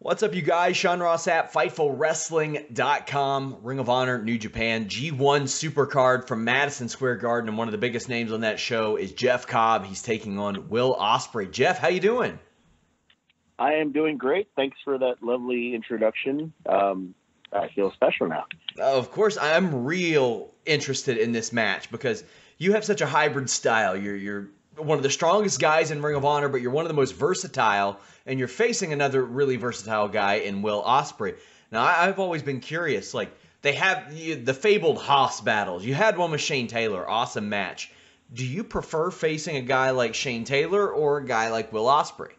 What's up, you guys? Sean Ross at FightfulWrestling.com. Ring of Honor, New Japan, G1 Supercard from Madison Square Garden, and one of the biggest names on that show is Jeff Cobb. He's taking on Will Ospreay. Jeff, how you doing? I am doing great. Thanks for that lovely introduction. I feel special now. Of course, I'm real interested in this match because you have such a hybrid style. You're one of the strongest guys in Ring of Honor, but you're one of the most versatile, and you're facing another really versatile guy in Will Ospreay. Now, I've always been curious. Like, they have the fabled Haas battles. You had one with Shane Taylor. Awesome match. Do you prefer facing a guy like Shane Taylor or a guy like Will Ospreay?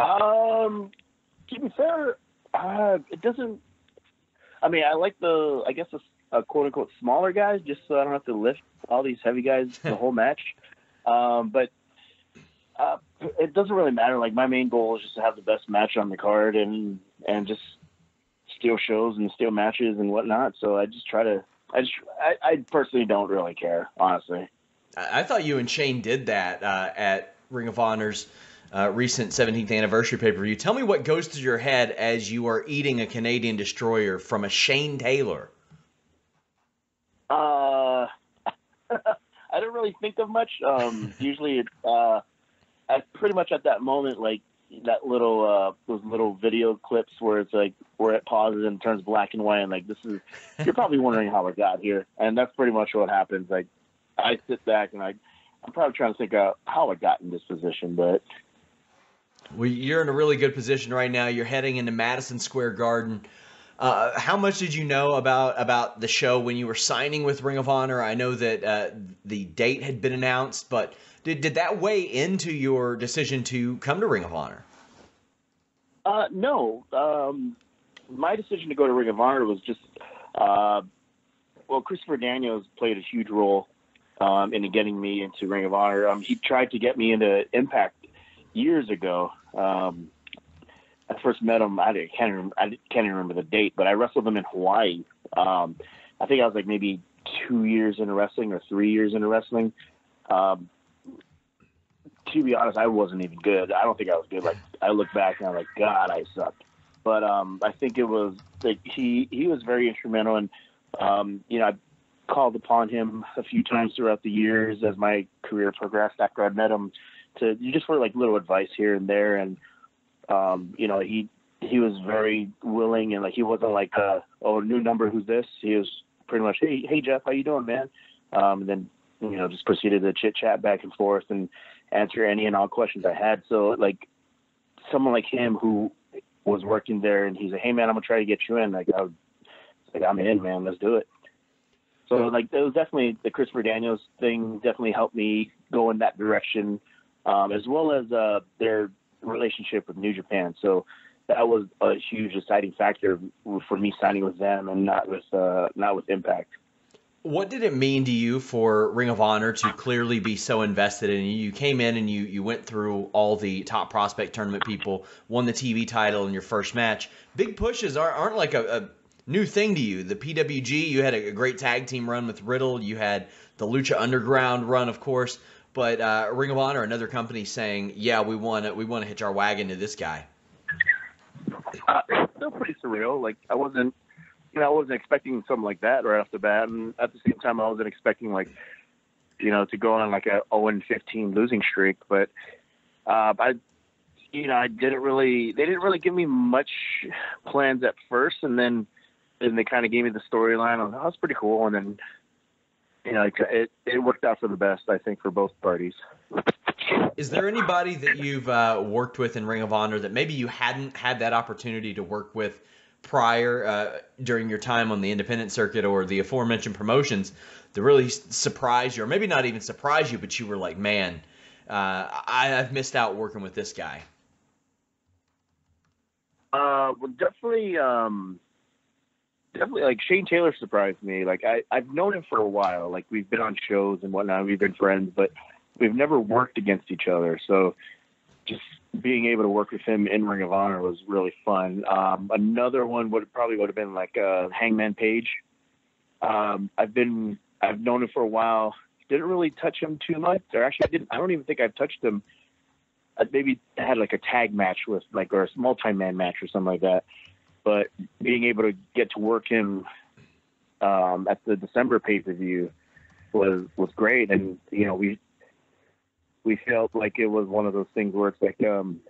To be fair, it doesn't. I mean, I like I guess quote unquote smaller guys, just so I don't have to lift all these heavy guys the whole match. But it doesn't really matter. Like, my main goal is just to have the best match on the card and just steal shows and steal matches and whatnot. So I just try to. I personally don't really care, honestly. I thought you and Shane did that at Ring of Honor's recent 17th anniversary pay-per-view. Tell me what goes through your head as you are eating a Canadian destroyer from a Shane Taylor. I don't really think of much. Usually, I pretty much at that moment, like that little those little video clips where it's like where it pauses and turns black and white, and like you're probably wondering how it got here, and that's pretty much what happens. Like, I sit back and I'm probably trying to think out how I got in this position, but. Well, you're in a really good position right now. You're heading into Madison Square Garden. How much did you know about the show when you were signing with Ring of Honor? I know that the date had been announced, but did that weigh into your decision to come to Ring of Honor? No. My decision to go to Ring of Honor was just, Christopher Daniels played a huge role in getting me into Ring of Honor. He tried to get me into Impact years ago. I first met him. I can't even remember the date, but I wrestled him in Hawaii. I think I was like maybe 2 years into wrestling or 3 years into wrestling. To be honest, I wasn't even good. I don't think I was good. Like, I look back and I'm like, God, I sucked. But I think it was like he was very instrumental, and I called upon him a few times throughout the years as my career progressed after I met him just for like little advice here and there. And, he was very willing, and like, he wasn't like, new number, who's this? He was pretty much, Hey Jeff, how you doing, man? And then, just proceeded to chit chat back and forth and answer any and all questions I had. So like someone like him who was working there, and he's like, hey man, I'm gonna try to get you in. Like, I'm in, man, let's do it. So like, it was definitely the Christopher Daniels thing definitely helped me go in that direction. As well as their relationship with New Japan. So that was a huge deciding factor for me signing with them and not with Impact. What did it mean to you for Ring of Honor to clearly be so invested in you? You came in and you went through all the top prospect tournament people, won the TV title in your first match. Big pushes aren't like a new thing to you. The PWG, you had a great tag team run with Riddle. You had the Lucha Underground run, of course. But Ring of Honor, another company, saying, "Yeah, we want to hitch our wagon to this guy." It's still pretty surreal. Like, I wasn't expecting something like that right off the bat, and at the same time, I wasn't expecting to go on like a 0-15 losing streak. But I didn't really. They didn't really give me much plans at first, and then they kind of gave me the storyline. I was like, oh, that's pretty cool, and then. It worked out for the best, I think, for both parties. Is there anybody that you've worked with in Ring of Honor that maybe you hadn't had that opportunity to work with prior during your time on the independent circuit or the aforementioned promotions that really surprised you, or maybe not even surprised you, but you were like, man, I've missed out working with this guy? Well, definitely, like, Shane Taylor surprised me. Like, I've known him for a while. Like, we've been on shows and whatnot. We've been friends, but we've never worked against each other. So just being able to work with him in Ring of Honor was really fun. Another one would have been like Hangman Page. I've known him for a while. Didn't really touch him too much. Or actually, I don't even think I've touched him maybe had like a tag match with like, or a multi-man match or something like that. But being able to get to work him at the December pay-per-view was great. And, you know, we felt like it was one of those things where it's like, you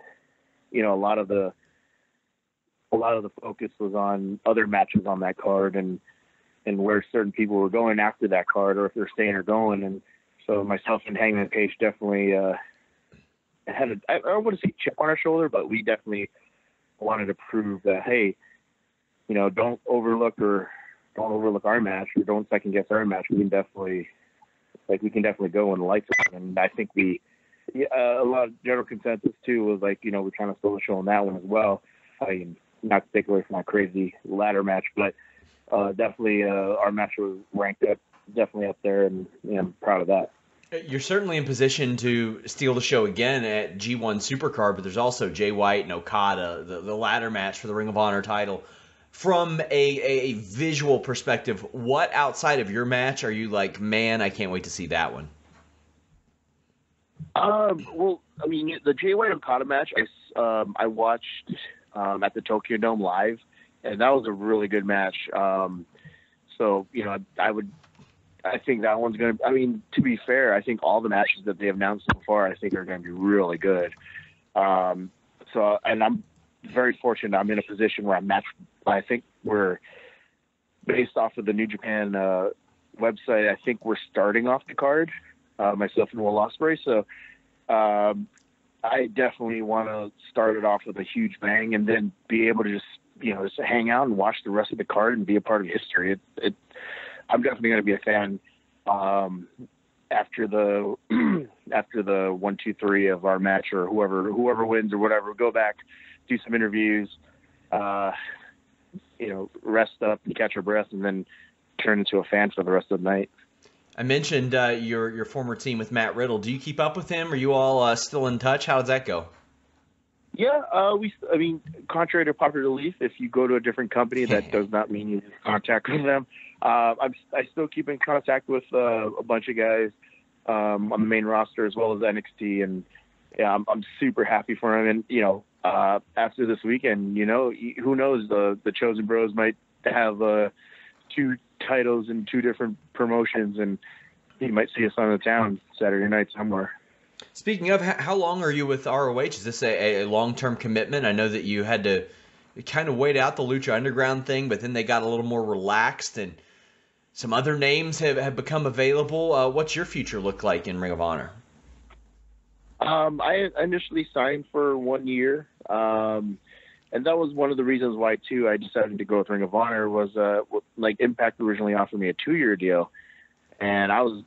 know, a lot of the focus was on other matches on that card and where certain people were going after that card, or if they're staying or going. And so myself and Hangman Page definitely had I don't want to say chip on our shoulder, but we definitely wanted to prove that, hey, you know, don't overlook our match, or don't second guess our match. We can definitely go when the lights are on. And I think a lot of general consensus too was like, you know, we kind of stole the show on that one as well. I mean, not to take away from that crazy ladder match, but definitely our match was ranked up, definitely up there, and you know, I'm proud of that. You're certainly in position to steal the show again at G1 Supercard, but there's also Jay White and Okada, the ladder match for the Ring of Honor title. From a visual perspective, what outside of your match are you like, man, I can't wait to see that one? Well, I mean, the Jay White Okada match, I watched at the Tokyo Dome live, and that was a really good match. So, you know, I think that one's going to, I mean, to be fair, I think all the matches that they have announced so far, I think are going to be really good. So, and I'm very fortunate. I'm in a position where I think we're based off of the New Japan website. I think we're starting off the card, myself and Will Ospreay. So, I definitely want to start it off with a huge bang and then be able to just hang out and watch the rest of the card and be a part of history. I'm definitely going to be a fan after the 1, 2, 3 of our match, or whoever wins or whatever. Go back, do some interviews, rest up and catch our breath, and then turn into a fan for the rest of the night. I mentioned your former team with Matt Riddle. Do you keep up with him? Are you all still in touch? How does that go? Yeah, contrary to popular belief, if you go to a different company, that does not mean you lose contact with them. I still keep in contact with a bunch of guys on the main roster as well as NXT, and yeah, I'm super happy for him. And after this weekend, who knows? The Chosen Bros might have 2 titles in 2 different promotions, and you might see us on the town Saturday night somewhere. Speaking of, how long are you with ROH? Is this a long-term commitment? I know that you had to kind of wait out the Lucha Underground thing, but then they got a little more relaxed, and some other names have become available. What's your future look like in Ring of Honor? I initially signed for 1 year, and that was one of the reasons why, too, I decided to go with Ring of Honor was, Impact originally offered me a 2-year deal, and I was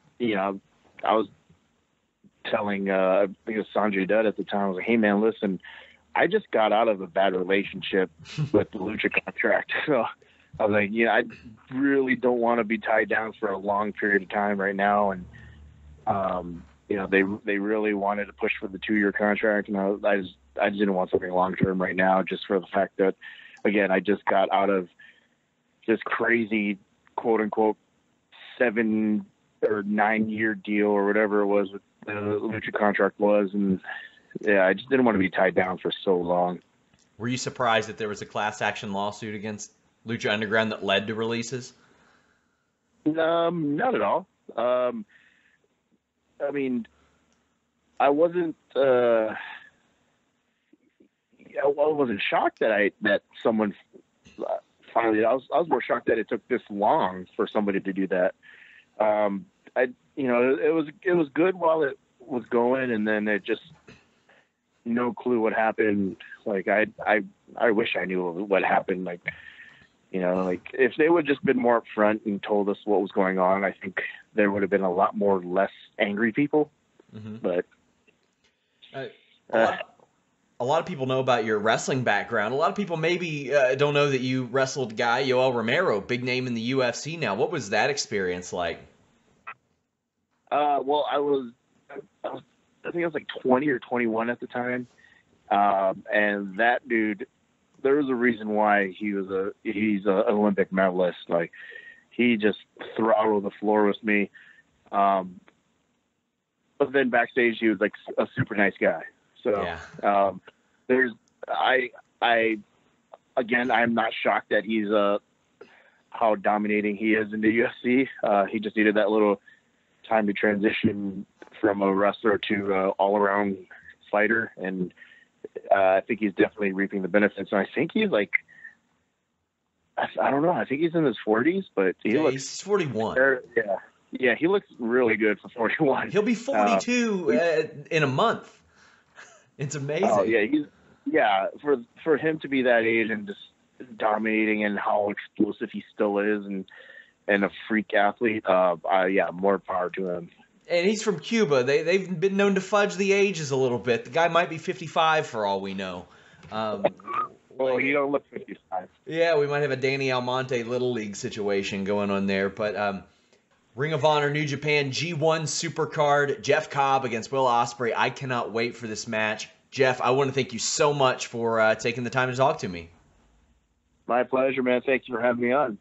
telling, I think it was Sanjay Dutt at the time, I was like, hey, man, listen, I just got out of a bad relationship with the Lucha contract, so I was like, I really don't want to be tied down for a long period of time right now, and, they really wanted to push for the 2-year contract, and I just didn't want something long-term right now, just for the fact that, again, I just got out of this crazy, quote-unquote, 7 or 9-year deal or whatever it was with the Lucha contract was, and yeah, I just didn't want to be tied down for so long. Were you surprised that there was a class action lawsuit against Lucha Underground that led to releases? Not at all. I wasn't. I wasn't shocked that someone finally. I was more shocked that it took this long for somebody to do that. It was good while it was going, and then it just no clue what happened. Like I wish I knew what happened. If they would just been more upfront and told us what was going on, I think there would have been a lot more less angry people. Mm-hmm. But a lot of people know about your wrestling background. A lot of people maybe don't know that you wrestled guy Yoel Romero, big name in the UFC now. What was that experience like? Well, I think I was like 20 or 21 at the time. And that dude, there was a reason why he's an Olympic medalist. Like, he just throttled the floor with me. But then backstage, he was like a super nice guy. So Yeah. I'm not shocked that he's how dominating he is in the UFC. He just needed that little time to transition from a wrestler to all-around fighter, and I think he's definitely reaping the benefits. And I think he's like, I don't know, I think he's in his 40s, but he's 41. Yeah, he looks really good for 41. He'll be 42 in a month. It's amazing. Oh yeah, for him to be that age and just dominating, and how explosive he still is, and a freak athlete. More power to him. And he's from Cuba. They've been known to fudge the ages a little bit. The guy might be 55 for all we know. Well, he don't look 55. Yeah, we might have a Danny Almonte Little League situation going on there. But Ring of Honor New Japan G1 Supercard, Jeff Cobb against Will Ospreay. I cannot wait for this match. Jeff, I want to thank you so much for taking the time to talk to me. My pleasure, man. Thanks for having me on.